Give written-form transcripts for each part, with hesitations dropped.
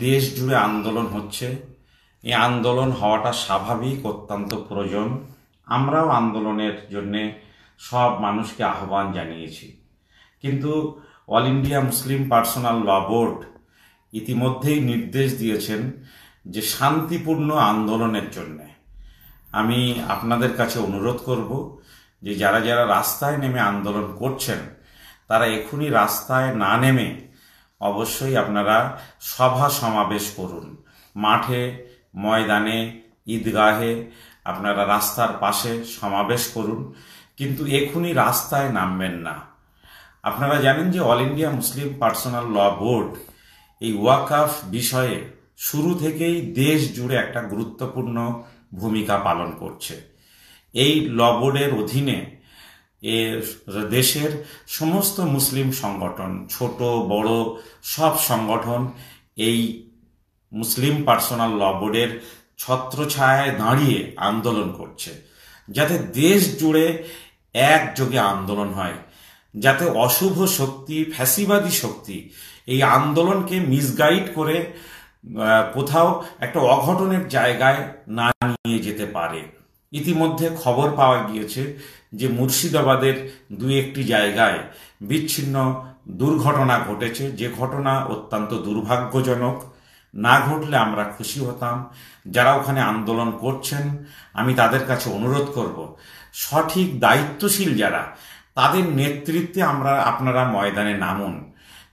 দেশ জুড়ে আন্দোলন হচ্ছে। এই আন্দোলন হওয়াটা স্বাভাবিক, অত্যন্ত প্রয়োজন। আমরাও আন্দোলনের জন্যে সব মানুষকে আহ্বান জানিয়েছি, কিন্তু অল ইন্ডিয়া মুসলিম পার্সোনাল ল বোর্ড ইতিমধ্যেই নির্দেশ দিয়েছেন যে শান্তিপূর্ণ আন্দোলনের জন্যে। আমি আপনাদের কাছে অনুরোধ করব যে যারা যারা রাস্তায় নেমে আন্দোলন করছেন তারা এখনই রাস্তায় না নেমে অবশ্যই আপনারা সভা সমাবেশ করুন। মাঠে, ময়দানে, ঈদগাহে আপনারা রাস্তার পাশে সমাবেশ করুন, কিন্তু এখনই রাস্তায় নামবেন না। আপনারা জানেন যে অল ইন্ডিয়া মুসলিম পার্সোনাল ল বোর্ড এই ওয়াকফ বিষয়ে শুরু থেকেই দেশ জুড়ে একটা গুরুত্বপূর্ণ ভূমিকা পালন করছে। এই ল বোর্ডের অধীনে দেশের সমস্ত মুসলিম সংগঠন, ছোট বড় সব সংগঠন এই মুসলিম পার্সোনাল ল বোর্ডের ছত্রছায়ায় দাঁড়িয়ে আন্দোলন করছে, যাতে দেশ জুড়ে একযোগে আন্দোলন হয়, যাতে অশুভ শক্তি, ফ্যাসিবাদী শক্তি এই আন্দোলনকে মিসগাইড করে কোথাও একটা অঘটনের জায়গায় না নিয়ে যেতে পারে। ইতিমধ্যে খবর পাওয়া গিয়েছে যে মুর্শিদাবাদের দুই একটি জায়গায় বিচ্ছিন্ন দুর্ঘটনা ঘটেছে, যে ঘটনা অত্যন্ত দুর্ভাগ্যজনক। না ঘটলে আমরা খুশি হতাম। যারা ওখানে আন্দোলন করছেন আমি তাদের কাছে অনুরোধ করব, সঠিক দায়িত্বশীল যারা, তাদের নেতৃত্বে আপনারা ময়দানে নামুন।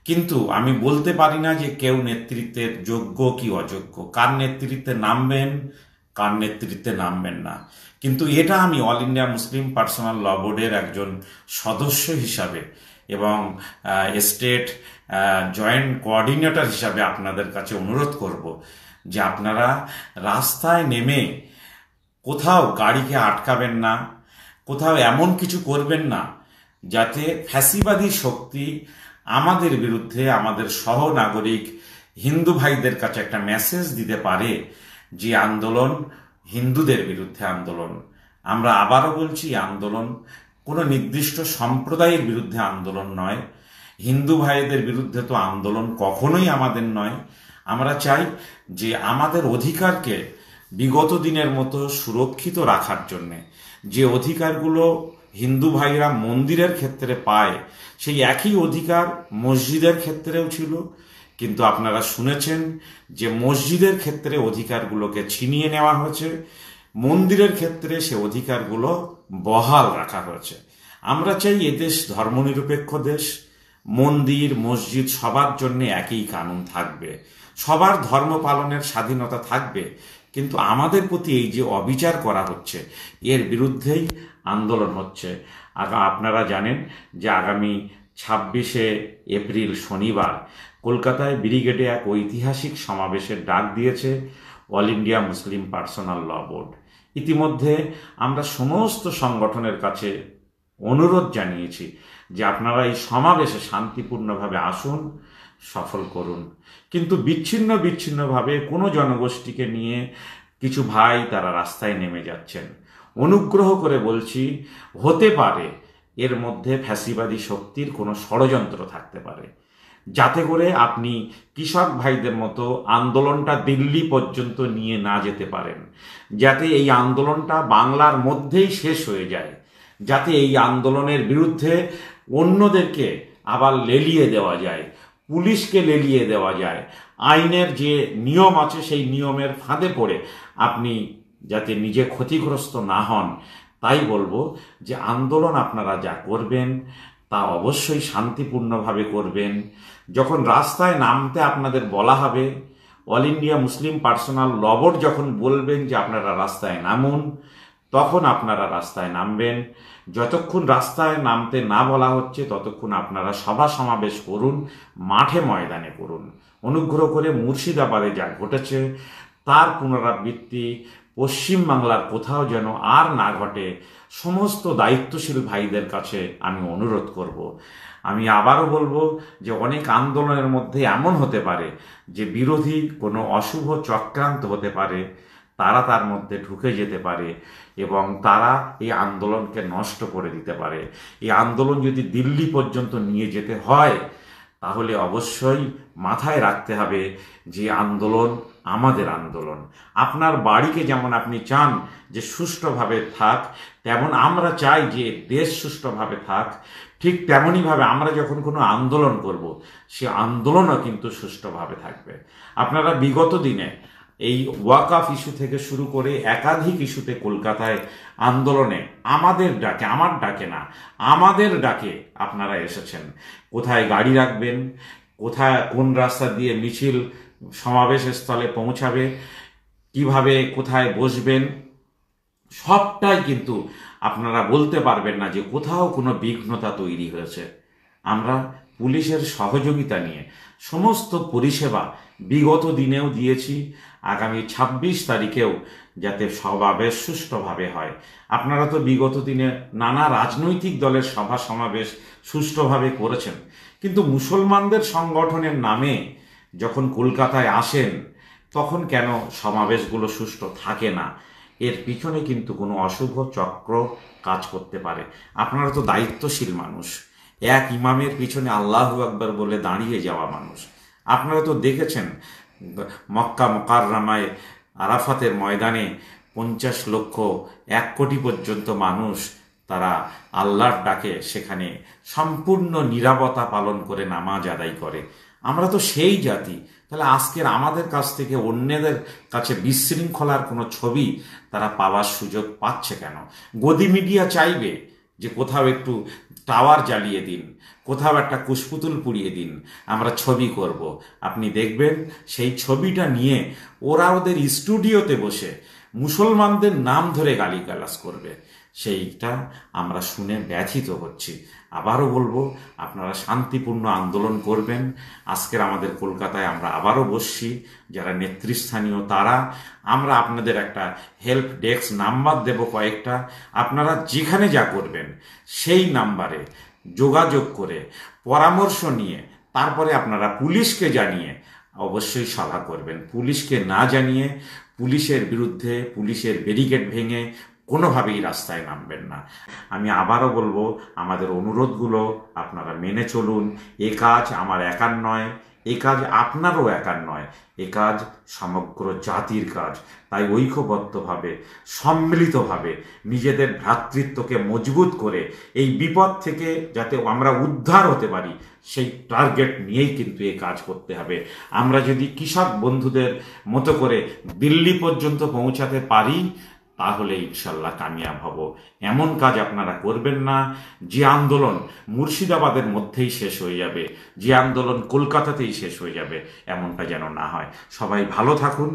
কিন্তু আমি বলতে পারি না যে কেউ নেতৃত্বের যোগ্য কি অযোগ্য, কার নেতৃত্বে নামবেন কার নেতৃত্বে নামবেন না। কিন্তু এটা আমি অল ইন্ডিয়া মুসলিম পার্সোনাল ল বোর্ডের একজন সদস্য হিসাবে এবং স্টেট জয়েন্ট কোঅর্ডিনেটর হিসাবে আপনাদের কাছে অনুরোধ করব যে আপনারা রাস্তায় নেমে কোথাও গাড়িকে আটকাবেন না, কোথাও এমন কিছু করবেন না যাতে ফ্যাসিবাদী শক্তি আমাদের বিরুদ্ধে, আমাদের সহনাগরিক হিন্দু ভাইদের কাছে একটা মেসেজ দিতে পারে যে আন্দোলন হিন্দুদের বিরুদ্ধে আন্দোলন। আমরা আবারও বলছি, আন্দোলন কোনো নির্দিষ্ট সম্প্রদায়ের বিরুদ্ধে আন্দোলন নয়। হিন্দু ভাইদের বিরুদ্ধে তো আন্দোলন কখনোই আমাদের নয়। আমরা চাই যে আমাদের অধিকারকে বিগত দিনের মতো সুরক্ষিত রাখার জন্যে, যে অধিকারগুলো হিন্দু ভাইরা মন্দিরের ক্ষেত্রে পায় সেই একই অধিকার মসজিদের ক্ষেত্রেও ছিল। কিন্তু আপনারা শুনেছেন যে মসজিদের ক্ষেত্রে অধিকারগুলোকে ছিনিয়ে নেওয়া হয়েছে, মন্দিরের ক্ষেত্রে সে অধিকারগুলো বহাল রাখা হয়েছে। আমরা চাই এদেশ ধর্মনিরপেক্ষ দেশ, মন্দির মসজিদ সবার জন্য একই কানুন থাকবে, সবার ধর্ম পালনের স্বাধীনতা থাকবে। কিন্তু আমাদের প্রতি এই যে অবিচার করা হচ্ছে এর বিরুদ্ধেই আন্দোলন হচ্ছে। আপনারা জানেন যে আগামী 26শে এপ্রিল শনিবার কলকাতায় ব্রিগেডে এক ঐতিহাসিক সমাবেশের ডাক দিয়েছে অল ইন্ডিয়া মুসলিম পার্সোনাল ল বোর্ড। ইতিমধ্যে আমরা সমস্ত সংগঠনের কাছে অনুরোধ জানিয়েছি যে আপনারা এই সমাবেশে শান্তিপূর্ণভাবে আসুন, সফল করুন। কিন্তু বিচ্ছিন্নভাবে কোনো জনগোষ্ঠীকে নিয়ে কিছু ভাই তারা রাস্তায় নেমে যাচ্ছেন। অনুগ্রহ করে বলছি, হতে পারে এর মধ্যে ফ্যাসিবাদী শক্তির কোনো ষড়যন্ত্র থাকতে পারে, যাতে করে আপনি কৃষক ভাইদের মতো আন্দোলনটা দিল্লি পর্যন্ত নিয়ে না যেতে পারেন, যাতে এই আন্দোলনটা বাংলার মধ্যেই শেষ হয়ে যায়, যাতে এই আন্দোলনের বিরুদ্ধে অন্যদেরকে আবার লেলিয়ে দেওয়া যায়, পুলিশকে লেলিয়ে দেওয়া যায়। আইনের যে নিয়ম আছে সেই নিয়মের ফাঁদে পড়ে আপনি যাতে নিজে ক্ষতিগ্রস্ত না হন। তাই বলবো যে আন্দোলন আপনারা যা করবেন তা অবশ্যই শান্তিপূর্ণভাবে করবেন। যখন রাস্তায় নামতে আপনাদের বলা হবে, অল ইন্ডিয়া মুসলিম পার্সোনাল ল বোর্ড যখন বলবেন যে আপনারা রাস্তায় নামুন, তখন আপনারা রাস্তায় নামবেন। যতক্ষণ রাস্তায় নামতে না বলা হচ্ছে ততক্ষণ আপনারা সভা সমাবেশ করুন, মাঠে ময়দানে করুন। অনুগ্রহ করে মুর্শিদাবাদে যা ঘটেছে তার পুনরাবৃত্তি পশ্চিমবাংলার কোথাও যেন আর না ঘটে, সমস্ত দায়িত্বশীল ভাইদের কাছে আমি অনুরোধ করব। আমি আবারও বলবো যে অনেক আন্দোলনের মধ্যে এমন হতে পারে যে বিরোধী কোনো অশুভ চক্রান্ত হতে পারে, তারা তার মধ্যে ঢুকে যেতে পারে এবং তারা এই আন্দোলনকে নষ্ট করে দিতে পারে। এই আন্দোলন যদি দিল্লি পর্যন্ত নিয়ে যেতে হয় তাহলে অবশ্যই মাথায় রাখতে হবে যে আন্দোলন আমাদের আন্দোলন। আপনার বাড়িকে যেমন আপনি চান যে সুষ্ঠুভাবে থাক, তেমন আমরা চাই যে দেশ সুষ্ঠুভাবে থাক। ঠিক তেমনইভাবে আমরা যখন কোনো আন্দোলন করব, সে আন্দোলনও কিন্তু সুষ্ঠুভাবে থাকবে। আপনারা বিগত দিনে এই ওয়াকফ ইস্যু থেকে শুরু করে একাধিক ইস্যুতে কলকাতায় আন্দোলনে আমাদের ডাকে, আমার ডাকে না, আমাদের ডাকে আপনারা এসেছেন। কোথায় গাড়ি রাখবেন, কোথায় কোন রাস্তা দিয়ে মিছিল সমাবেশ স্থলে পৌঁছাবে, কিভাবে কোথায় বসবেন, সবটাই কিন্তু আপনারা বলতে পারবেন না যে কোথাও কোনো বিঘ্নতা তৈরি হয়েছে। আমরা পুলিশের সহযোগিতা নিয়ে সমস্ত পরিষেবা বিগত দিনেও দিয়েছি, আগামী ২৬ তারিখেও যাতে সমাবেশ সুষ্ঠুভাবে হয়। আপনারা তো বিগত দিনে নানা রাজনৈতিক দলের সভা সমাবেশ সুষ্ঠুভাবে করেছেন, কিন্তু মুসলমানদের সংগঠনের নামে যখন কলকাতায় আসেন তখন কেন সমাবেশগুলো সুষ্ঠু থাকে না? এর পিছনে কিন্তু কোনো অশুভ চক্র কাজ করতে পারে। আপনারা তো দায়িত্বশীল মানুষ, এক ইমামের পিছনে আল্লাহু আকবার বলে দাঁড়িয়ে যাওয়া মানুষ। আপনারা তো দেখেছেন মক্কা মুকাররমায় আরাফাতের ময়দানে ৫০ লক্ষ ১ কোটি পর্যন্ত মানুষ তারা আল্লাহর ডাকে সেখানে সম্পূর্ণ নীরবতা পালন করে নামাজ আদায় করে। আমরা তো সেই জাতি। তাহলে আজকের আমাদের কাছ থেকে অন্যদের কাছে বিশৃঙ্খলার কোনো ছবি তারা পাওয়ার সুযোগ পাচ্ছে কেন? গদি মিডিয়া চাইবে যে কোথাও একটু টাওয়ার জ্বালিয়ে দিন, কোথাও একটা কুশপুতুল পুড়িয়ে দিন, আমরা ছবি করব। আপনি দেখবেন সেই ছবিটা নিয়ে ওরা ওদের স্টুডিওতে বসে মুসলমানদের নাম ধরে গালিগালাজ করবে। সেইটা আমরা শুনে ব্যথিত হচ্ছি। আবারও বলবো, আপনারা শান্তিপূর্ণ আন্দোলন করবেন। আজকের আমাদের কলকাতায় আমরা আবারও বসছি, যারা নেতৃস্থানীয় তারা, আমরা আপনাদের একটা হেল্প ডেস্ক নাম্বার দেব কয়েকটা। আপনারা যেখানে যা করবেন সেই নাম্বারে যোগাযোগ করে পরামর্শ নিয়ে তারপরে আপনারা পুলিশকে জানিয়ে অবশ্যই সভা করবেন। পুলিশকে না জানিয়ে, পুলিশের বিরুদ্ধে, পুলিশের ব্যারিকেড ভেঙে কোনোভাবেই রাস্তায় নামবেন না। আমি আবারও বলবো, আমাদের অনুরোধগুলো আপনারা মেনে চলুন। এ কাজ আমার একার নয়, এ কাজ আপনারও একার নয়, এ কাজ সমগ্র জাতির কাজ। তাই ঐক্যবদ্ধভাবে, সম্মিলিতভাবে নিজেদের ভ্রাতৃত্বকে মজবুত করে এই বিপদ থেকে যাতে আমরা উদ্ধার হতে পারি, সেই টার্গেট নিয়েই কিন্তু এই কাজ করতে হবে। আমরা যদি কৃষক বন্ধুদের মতো করে দিল্লি পর্যন্ত পৌঁছাতে পারি, তাহলে ইনশাল্লাহ কামিয়াব হব। এমন কাজ আপনারা করবেন না যে আন্দোলন মুর্শিদাবাদের মধ্যেই শেষ হয়ে যাবে, যে আন্দোলন কলকাতাতেই শেষ হয়ে যাবে, এমনটা যেন না হয়। সবাই ভালো থাকুন,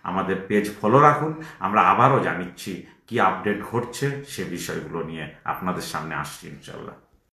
আমাদের পেজ ফলো রাখুন। আমরা আবারও জানাচ্ছি কি আপডেট ঘটছে, সে বিষয়গুলো নিয়ে আপনাদের সামনে আসছি ইনশাল্লাহ।